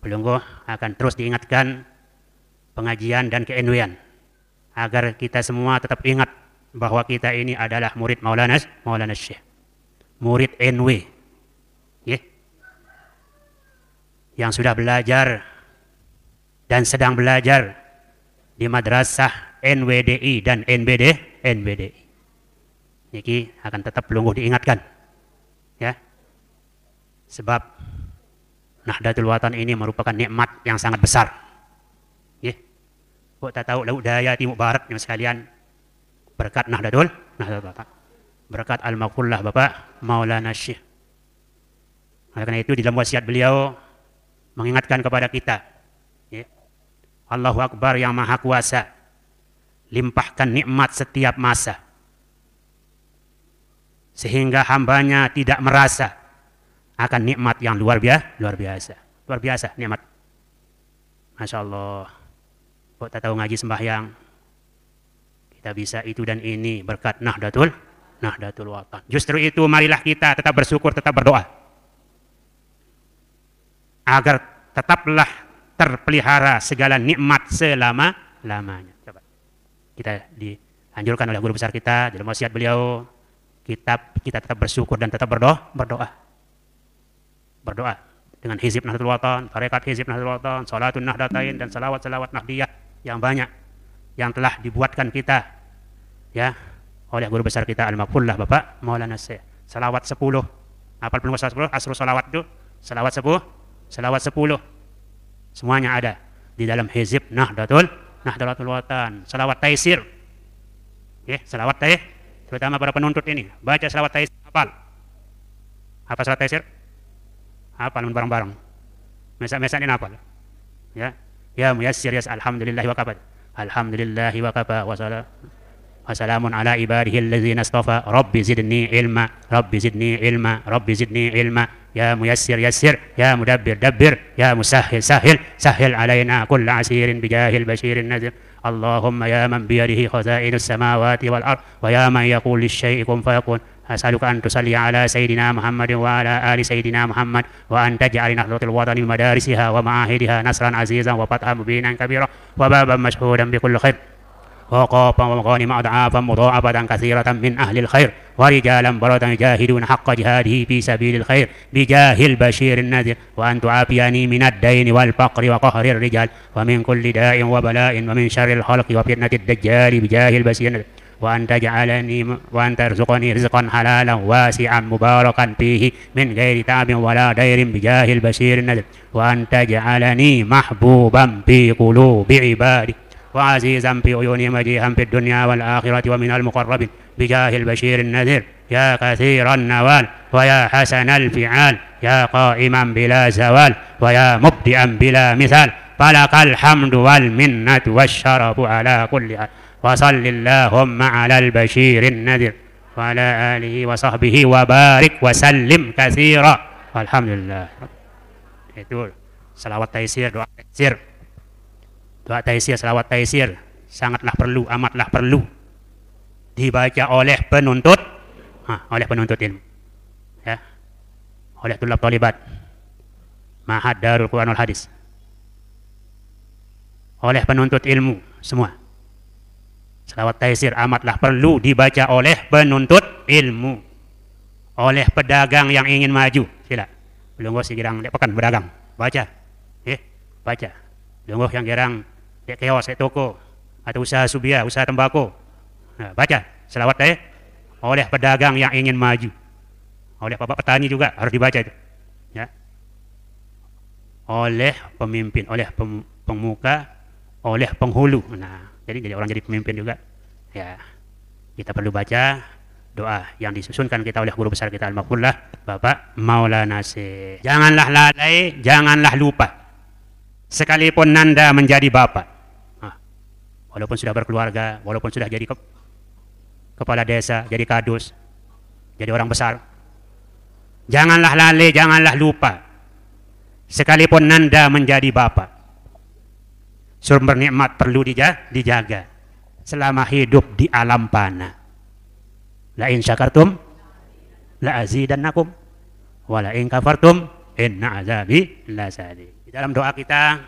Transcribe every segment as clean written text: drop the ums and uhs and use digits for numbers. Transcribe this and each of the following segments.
Pelungguh akan terus diingatkan pengajian dan ke-NW-an agar kita semua tetap ingat bahwa kita ini adalah murid Maulana Syekh, murid NW, yang sudah belajar dan sedang belajar di madrasah NWDI dan NBDI. Niki akan tetap pelungguh diingatkan, ya, sebab Nahdlatul Watan ini merupakan nikmat yang sangat besar. Kok tak tahu laut daya timur barat yang sekalian, berkat Nahdlatul Watan, berkat al-Maghfurlah Bapak Maulana Syekh. Oleh karena itu di dalam wasiat beliau mengingatkan kepada kita, Allahu Akbar yang Maha Kuasa, limpahkan nikmat setiap masa, sehingga hambanya tidak merasa akan nikmat yang luar biasa nikmat. Masya Allah, kok tak tahu ngaji sembahyang, kita bisa itu dan ini berkat Nahdlatul Watan. Justru itu marilah kita tetap bersyukur, tetap berdoa, agar tetaplah terpelihara segala nikmat selama-lamanya. Coba. Kita dianjurkan oleh guru besar kita dalam wasiat beliau, kita tetap bersyukur dan tetap berdoa dengan hizib Nahdlatul Watan, tarekat hizib Nahdlatul Watan, salatun Nahdlatain, dan salawat Nahdiyah yang banyak yang telah dibuatkan kita, ya, oleh guru besar kita al-Maghfurlah Bapak Maulana Syekh. Salawat 10, apal pelungguh 10, asru salawat itu, salawat 10, semuanya ada di dalam hizib Nahdlatul Watan. Salawat taisir, salawat taisir, terutama para penuntut ini, baca salawat taisir, hafal. Apa salawat taisir? Hafal bareng-bareng. Mesak-mesak ini hafal. Ya muyassir yas, alhamdulillahi wa kafa. Alhamdulillahi wa kafa wa salamun ala ibadihi allazina astafa. Rabbi zidni ilma, Rabbi zidni ilma, Rabbi zidni ilma. Ya muyassir yassir, ya mudabbir dabbir, ya musahhil sahhil alaina kulla asirin bijahil bashirin nadir. Allahumma ya man biyadihi khazainus samawati wal ard, wa ya man yaqul lisyai'i kun fayakun. As'aluka an tusalli ala sayyidina Muhammadin wa ala ali sayyidina Muhammad, wa an taj'al Nahdlatul Watan min madarisiha wa ma'ahidiha nasran azizan wa fathan mubinan kabira wa baban mashhudan bi kulli khair wa qafan wa ghanima ad'afan mudha'afatan katsiratan min ahli al-khair wa rijalan baradan jahidun haqqa jihadihi fi sabilil khair bi jahil bashirin nadir, wa an tu'afiyani min ad-dain wal faqri wa qahrir rijal wa min kulli da'in wa bala'in wa min syarril khalqi wa fitnatid dajjal bi jahil bashirin nadir, wa anta ja'alani wa anta rizqani rizqan halalan wasi'an mubarakan fihi min ghairi ta'bin wala dairin bijahil bashirin nadir, wa anta ja'alani mahbuban fi qulubi ibadi wa azizan fi uyuni majihan fid dunya wal akhirati wa minal muqarrabin bijahil bashirin nadir, ya kathiran nawal wa ya hasanal fi'al, ya qa'iman bila zawal wa ya mubdi'an bila misal, falakal hamdu wal minnatu wasyarafu ala kulli hal. Wa sallillahumma ala al-bashirin nadir wa ala alihi wa sahbihi wa barik wa sallim katsira. Alhamdulillah. Itu salawat taisir, doa taisir. Doa taisir, salawat taisir sangatlah perlu, amatlah perlu dibaca oleh penuntut ilmu, ya, oleh tulab talibat Ma'had Darul Quran wal Hadis, oleh penuntut ilmu semua. Salawat taisir amatlah perlu dibaca oleh penuntut ilmu, oleh pedagang yang ingin maju. Sila, belum si girang pekan berdagang, baca, baca. Belum yang girang dek kios, dek toko, atau usaha subia, usaha tembakau, baca salawat oleh pedagang yang ingin maju, oleh bapak petani juga harus dibaca itu, ya. Oleh pemimpin, oleh pemuka, oleh penghulu. Nah, jadi orang jadi pemimpin juga, ya, kita perlu baca doa yang disusunkan kita oleh guru besar kita al-Maghfurlah Bapak Maulana Syekh. Janganlah lalai, janganlah lupa, sekalipun Nanda menjadi bapak, walaupun sudah berkeluarga, walaupun sudah jadi kepala desa, jadi kadus, jadi orang besar, janganlah lalai, janganlah lupa, sekalipun Nanda menjadi bapak, sumber nikmat perlu dijaga selama hidup di alam fana. La in syakartum la azidannakum wa la in kafartum inna azabi lasadid. dalam doa kita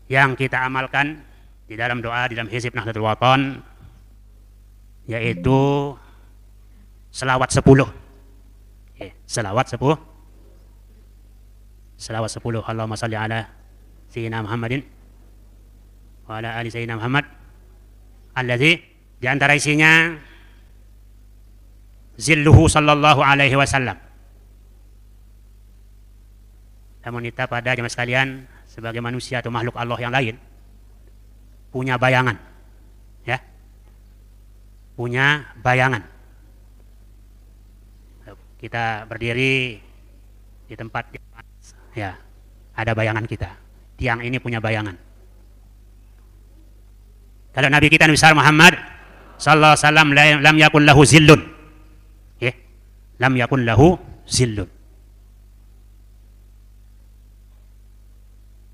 yang kita amalkan di dalam doa di dalam hizib Nahdlatul Wathon, yaitu selawat 10. Selawat 10. Allahumma salli ala Sayyidina Muhammadin wa ala ali Sayyidina Muhammad alladzi di antara isinya zilluhu sallallahu alaihi wasallam. Namun kita pada jemaah sekalian sebagai manusia atau makhluk Allah yang lain punya bayangan, ya, punya bayangan. Kita berdiri di tempat, ya, ada bayangan kita. Tiang ini punya bayangan. Kalau Nabi kita Nabi besar Muhammad sallallahu alaihi wasallam lam yakun lahu zillun, ya, lam yakun lahu zillun.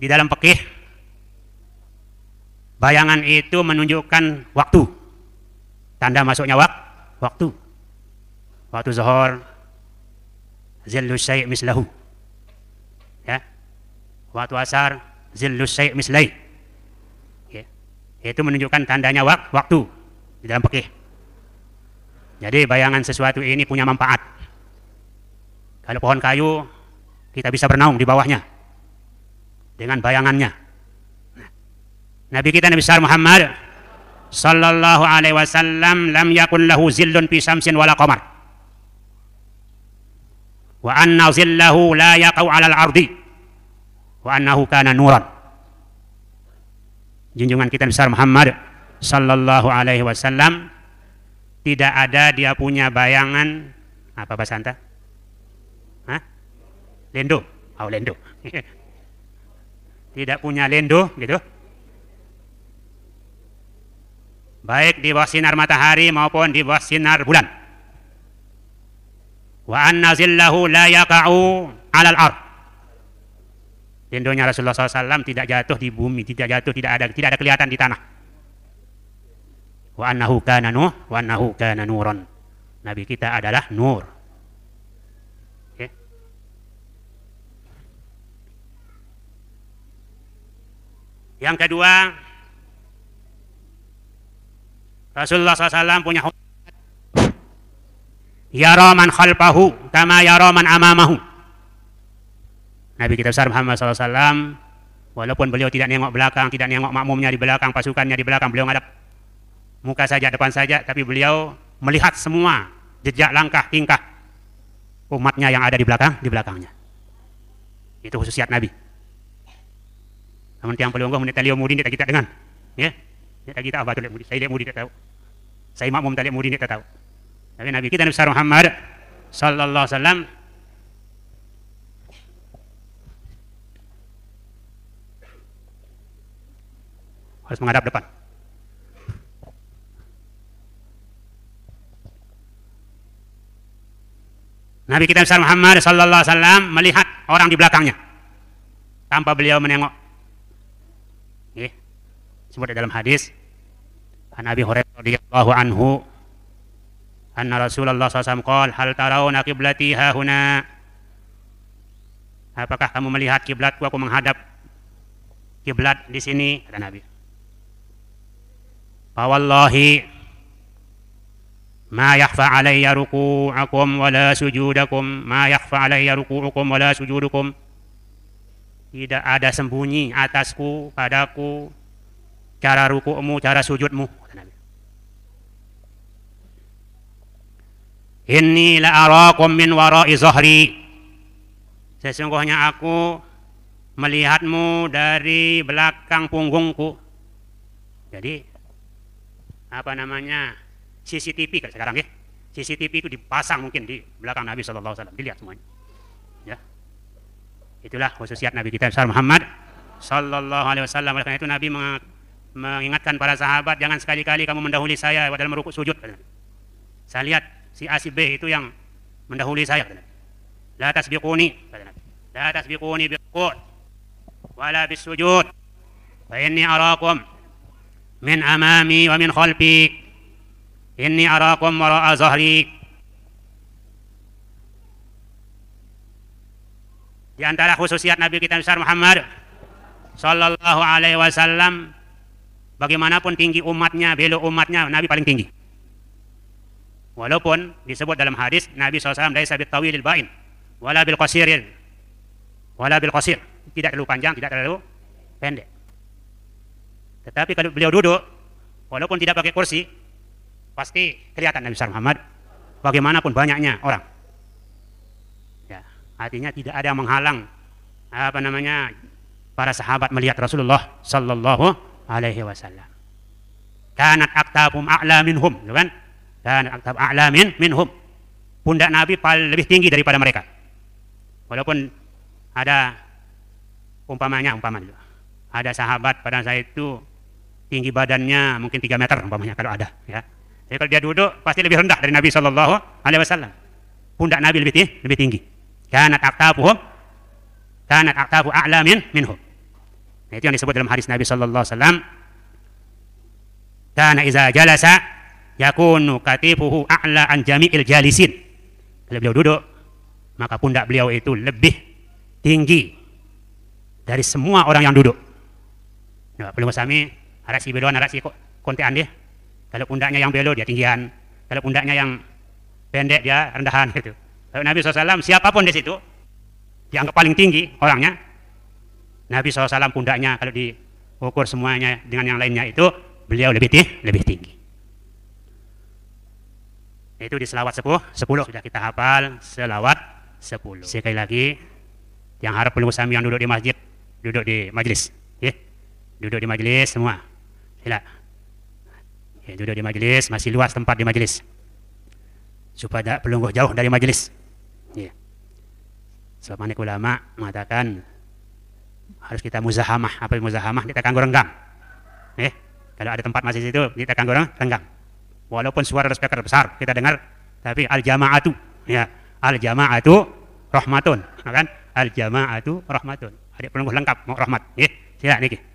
Di dalam fikih, bayangan itu menunjukkan waktu, tanda masuknya waktu. Waktu zuhur, zillu syai' mislahu, ya. Waktu asar, zillu syai' mislai, ya. Itu menunjukkan tandanya waktu di dalam fikih. Jadi bayangan sesuatu ini punya manfaat. Kalau pohon kayu, kita bisa bernaung di bawahnya dengan bayangannya. Nabi kita Nabi besar Muhammad sallallahu alaihi wasallam lam yakun lahu zillun fi syamsin wala qamar. Wa anna zillahu la yaqau 'alal ardi. Wa annahu kana nuran. Junjungan kita besar Muhammad sallallahu alaihi wasallam tidak ada dia punya bayangan apa bahasa Anda? Hah? Lendo. Oh, lendo. Tidak punya lendo gitu, baik di bawah sinar matahari maupun di bawah sinar bulan. Wa anna zillahu la yaqa'u 'alal ard. Lendonya Rasulullah SAW tidak jatuh di bumi, tidak ada kelihatan di tanah. Wa annahu kana nuran. Nabi kita adalah nur. Okay. Yang kedua, Rasulullah SAW punya yara man khalfahu kama yara man amamahu. Nabi kita besar Muhammad SAW, walaupun beliau tidak nengok belakang, tidak nengok makmumnya di belakang, pasukannya di belakang, beliau ngadap muka saja, depan saja, tapi beliau melihat semua jejak langkah tingkah umatnya yang ada di belakangnya. Itu khususiat Nabi. Namun tiang pelungguh menit taliau mudi kita dengan, ya, kita apa tu mudi, saya lihat mudi tak tahu, saya makmum tak lihat mudi tak tahu. Tapi Nabi kita Nabi besar Muhammad sallallahu alaihi wasallam harus menghadap depan. Nabi kita besar Muhammad sallallahu alaihi wasallam melihat orang di belakangnya tanpa beliau menengok. Sebut dalam hadis Nabi Hurairah radhiyallahu anhu anna Rasulullah SAW qala hal tarawna qiblati hahuna. Apakah kamu melihat kiblatku, aku menghadap kiblat di sini, kata Nabi. Fa wallahi ma yakhfa alayya ruku'akum wala sujudakum, ma yakhfa alayya ruku'ukum wala sujudukum. Tidak ada sembunyi atasku, padaku, cara ruku'mu, cara sujudmu, kata Nabi. Inni la arakum min wara'i zahri. Sesungguhnya aku melihatmu dari belakang punggungku. Jadi apa namanya? CCTV kan sekarang ya. CCTV itu dipasang mungkin di belakang Nabi sallallahu alaihi wasallam, dilihat semuanya. Ya. Itulah khususiat Nabi kita besar Muhammad sallallahu alaihi wasallam. Oleh karena itu Nabi mengingatkan para sahabat, jangan sekali-kali kamu mendahului saya dalam rukuk sujud. Saya lihat si A si B itu yang mendahului saya. La tasbiquni, la tasbiquni birruku' wala bisujud. Fa inni arakum min amami wa min khalfi. Inni arakum wara'a zahri. Di antara khususiat Nabi kita besar Muhammad sallallahu alaihi wasallam, bagaimanapun tinggi umatnya, belo umatnya, Nabi paling tinggi. Walaupun disebut dalam hadis Nabi SAW laisa bil tawilil ba'in wala bil qasiril wala bil qasir, tidak terlalu panjang, tidak terlalu pendek. Tetapi kalau beliau duduk, walaupun tidak pakai kursi, pasti kelihatan Nabi besar Muhammad bagaimanapun banyaknya orang. Ya, artinya tidak ada yang menghalang para sahabat melihat Rasulullah sallallahu alaihi wasallam. Kanat aktabum a'la minhum, kan? Kanat aktab a'la minhum. Pundak Nabi lebih tinggi daripada mereka. Walaupun ada umpamanya dulu. Ada sahabat pada saat itu tinggi badannya mungkin 3 meter umpamanya kalau ada, ya. Jadi kalau dia duduk pasti lebih rendah dari Nabi sallallahu alaihi wasallam. Pundak Nabi lebih tinggi. Kanat aktabu a'la minhum. Nah, itu yang disebut dalam hadis Nabi sallallahu alaihi wasallam. Kana iza jalasa yakunu katifuhu a'la an jami'il jalisin. Kalau beliau duduk, maka pundak beliau itu lebih tinggi dari semua orang yang duduk. Nah, belum sami arasi beloan arasi kontean dia. Kalau pundaknya yang belo dia tinggian, kalau pundaknya yang pendek dia rendahan gitu. Kalau Nabi SAW siapapun di situ dianggap paling tinggi orangnya, Nabi SAW pundaknya kalau diukur semuanya dengan yang lainnya itu beliau lebih tinggi. Itu di selawat 10 sudah kita hafal selawat 10. Sekali lagi, yang harap belum sami yang duduk di masjid, duduk di majelis, ya. Duduk di majelis semua. Sila. Ya, duduk di majelis, masih luas tempat di majelis. Supaya tidak pelungguh jauh dari majelis. Ya. Sebab manik ulama mengatakan harus kita muzahamah. Apa muzahamah? Kita kanggo renggang. Kalau ada tempat masjid itu, kita kanggo renggang. Walaupun suara speaker besar kita dengar, tapi al-jama'atu, ya, al-jama'atu rahmatun, kan? Al-jama'atu rahmatun. Adik pelungguh lengkap mau rahmat. Ya, sila niki.